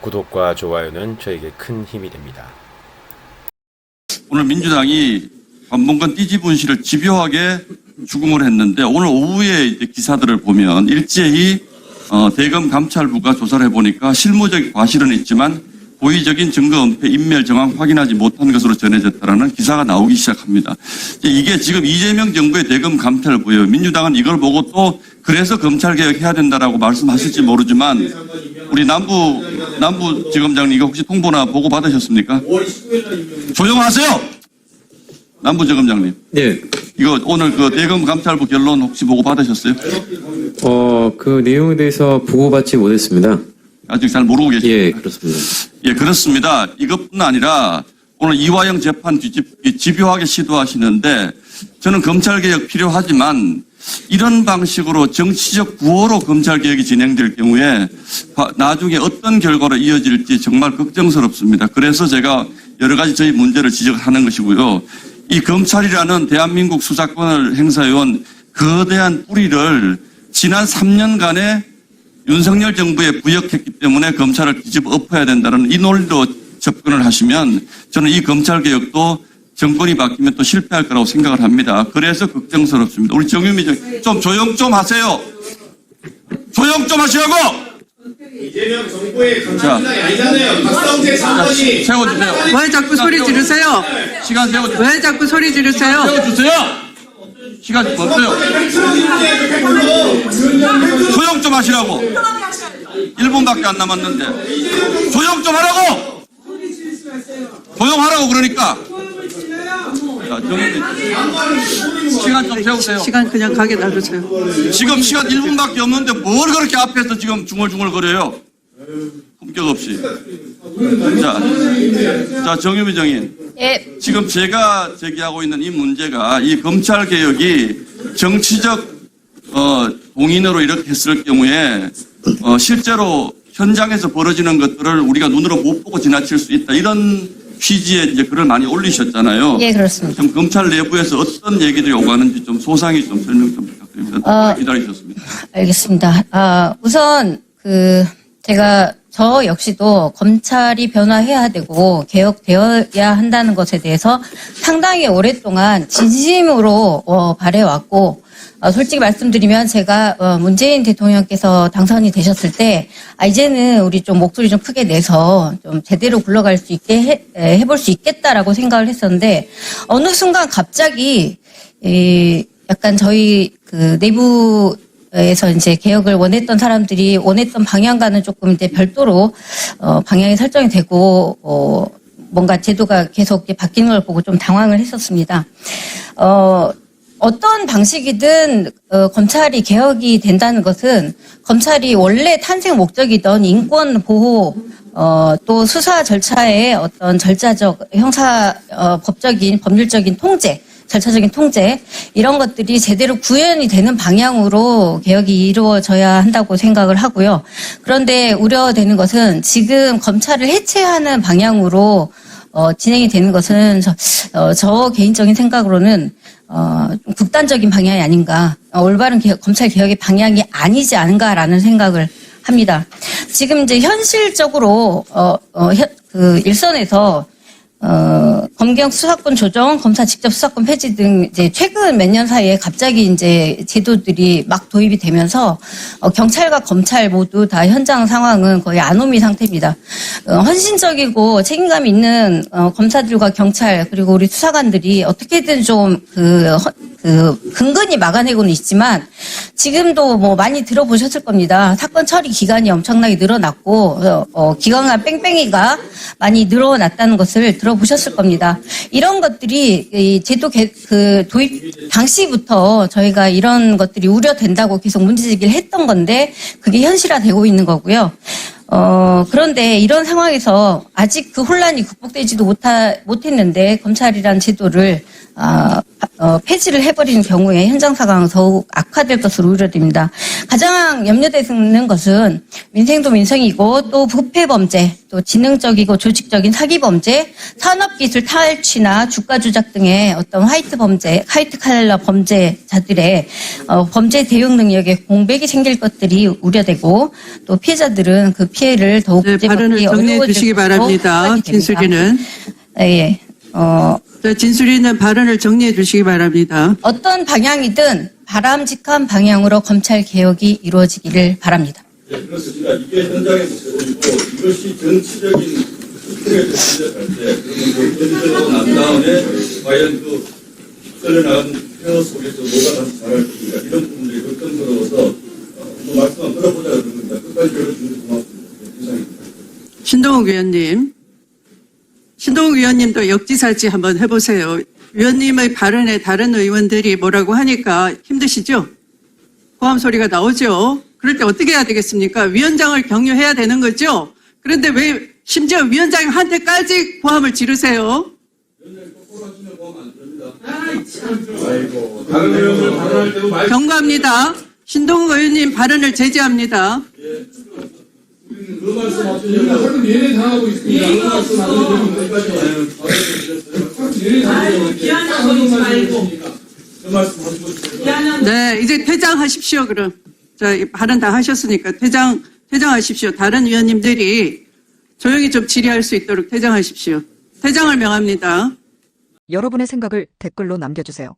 구독과 좋아요는 저에게 큰 힘이 됩니다. 오늘 민주당이 관봉건 띠지분 씨를 집요하게 추궁을 했는데 오늘 오후에 이제 기사들을 보면 일제히 대검 감찰부가 조사를 해보니까 실무적 과실은 있지만 고의적인 증거 은폐, 인멸 정황 확인하지 못한 것으로 전해졌다라는 기사가 나오기 시작합니다. 이게 지금 이재명 정부의 대검 감찰부예요. 민주당은 이걸 보고 또 그래서 검찰개혁해야 된다라고 말씀하실지 모르지만 우리 남부지검장님 이거 혹시 통보나 보고 받으셨습니까? 조용하세요! 남부지검장님. 네. 이거 오늘 그 대검 감찰부 결론 혹시 보고 받으셨어요? 그 내용에 대해서 보고받지 못했습니다. 아직 잘 모르고 계시죠? 예, 그렇습니다. 예, 그렇습니다. 이것뿐 아니라 오늘 이화영 재판 집요하게 시도하시는데 저는 검찰개혁 필요하지만 이런 방식으로 정치적 구호로 검찰개혁이 진행될 경우에 나중에 어떤 결과로 이어질지 정말 걱정스럽습니다. 그래서 제가 여러 가지 저희 문제를 지적하는 것이고요. 이 검찰이라는 대한민국 수사권을 행사해온 거대한 뿌리를 지난 3년간의 윤석열 정부에 부역했기 때문에 검찰을 뒤집어 엎어야 된다는 이 논리로 접근을 하시면 저는 이 검찰개혁도 정권이 바뀌면 또 실패할 거라고 생각을 합니다. 그래서 걱정스럽습니다. 우리 정유미 좀 조용 좀 하세요. 조용 좀 하시라고! 이재명 정부의 감찰단이 아니잖아요. 박성재 장관이. 세워주세요. 왜 자꾸 소리 지르세요? 시간 세워주세요. 왜 자꾸 소리 지르세요? 세워주세요. 시간 없어요. 조용 좀 하시라고. 1분밖에 안 남았는데. 조용 좀 하라고! 조용하라고 그러니까. 자, 시간 좀 세우세요. 시간 그냥 가게 놔두세요. 지금 시간 1분밖에 없는데 뭘 그렇게 앞에서 지금 중얼중얼 거려요? 품격 없이. 자, 정유미 정인. 예. 지금 제가 제기하고 있는 이 문제가 이 검찰개혁이 정치적 동인으로 이렇게 했을 경우에 실제로 현장에서 벌어지는 것들을 우리가 눈으로 못 보고 지나칠 수 있다. 이런 취지의 이제 글을 많이 올리셨잖아요. 예, 그렇습니다. 좀 검찰 내부에서 어떤 얘기들이 오가는지 좀 소상히 좀 설명 좀 부탁드립니다. 기다리셨습니다. 알겠습니다. 우선 저 역시도 검찰이 변화해야 되고 개혁되어야 한다는 것에 대해서 상당히 오랫동안 진심으로 바래왔고, 솔직히 말씀드리면 제가 문재인 대통령께서 당선이 되셨을 때 이제는 우리 좀 목소리 좀 크게 내서 좀 제대로 굴러갈 수 있게 해볼 수 있겠다라고 생각을 했었는데 어느 순간 갑자기 약간 저희 그 내부에서 이제 개혁을 원했던 사람들이 원했던 방향과는 조금 이제 별도로 방향이 설정이 되고 뭔가 제도가 계속 바뀌는 걸 보고 좀 당황을 했었습니다. 어떤 방식이든 검찰이 개혁이 된다는 것은 검찰이 원래 탄생 목적이던 인권 보호 또 수사 절차의 어떤 절차적 형사 법적인 법률적인 통제 절차적인 통제 이런 것들이 제대로 구현이 되는 방향으로 개혁이 이루어져야 한다고 생각을 하고요. 그런데 우려되는 것은 지금 검찰을 해체하는 방향으로 진행이 되는 것은 저 개인적인 생각으로는 좀 극단적인 방향이 아닌가, 올바른 검찰 개혁의 방향이 아니지 않은가라는 생각을 합니다. 지금 이제 현실적으로 그 일선에서 검경 수사권 조정, 검사 직접 수사권 폐지 등 이제 최근 몇 년 사이에 갑자기 이제 제도들이 막 도입이 되면서 경찰과 검찰 모두 다 현장 상황은 거의 아노미 상태입니다. 헌신적이고 책임감 있는 검사들과 경찰 그리고 우리 수사관들이 어떻게든 좀 근근히 막아내고는 있지만 지금도 뭐 많이 들어보셨을 겁니다. 사건 처리 기간이 엄청나게 늘어났고 기관간 뺑뺑이가 많이 늘어났다는 것을 들어보셨을 겁니다. 이런 것들이 이 제도 도입 당시부터 저희가 이런 것들이 우려된다고 계속 문제제기를 했던 건데 그게 현실화되고 있는 거고요. 그런데 이런 상황에서 아직 그 혼란이 극복되지도 못했는데 검찰이란 제도를 폐지를 해버리는 경우에 현장 상황은 더욱 악화될 것으로 우려됩니다. 가장 염려되는 것은 민생도 민생이고 또 부패 범죄 또 지능적이고 조직적인 사기 범죄, 산업기술 탈취나 주가 조작 등의 어떤 화이트 칼라 범죄자들의 범죄 대응 능력에 공백이 생길 것들이 우려되고 또 피해자들은 그 피해를 더욱 네, 발언을 정리해 주시기 바랍니다. 진수리는. 예. 자, 진수리는 발언을 정리해 주시기 바랍니다. 어떤 방향이든 바람직한 방향으로 검찰 개혁이 이루어지기를 바랍니다. 예, 그렇습니다. 이게 현장의 모습이고 이것이 정치적인 수준에서 시작할 때 그러면 그 현장으로 난 다음에 과연 그 끌려나간 표 속에서 뭐가 다시 잘할 것인가 이런 부분들이 걱정스러워서 뭐 말씀 안 들어보자 그런 겁니다. 끝까지 들어주셔서 고맙습니다. 이상입니다. 신동욱 위원님. 신동욱 위원님도 역지사지 한번 해보세요. 위원님의 발언에 다른 의원들이 뭐라고 하니까 힘드시죠? 고함 소리가 나오죠? 그럴 때 어떻게 해야 되겠습니까? 위원장을 격려해야 되는 거죠? 그런데 왜 심지어 위원장한테까지 고함을 지르세요? 다른 의원들 발언할 때도 말 경고합니다. 신동욱 의원님 발언을 제지합니다. 그 말씀 하시려면 하여튼 예외 당하고 있습니다. 그 말씀 하시려면 예외 당하고 있습니다. 그 말씀 하시고 있습니다. 네, 이제 퇴장하십시오, 그럼. 자, 발언 다 하셨으니까 퇴장하십시오. 다른 위원님들이 조용히 좀 질의할 수 있도록 퇴장하십시오. 퇴장을 명합니다. 여러분의 생각을 댓글로 남겨주세요.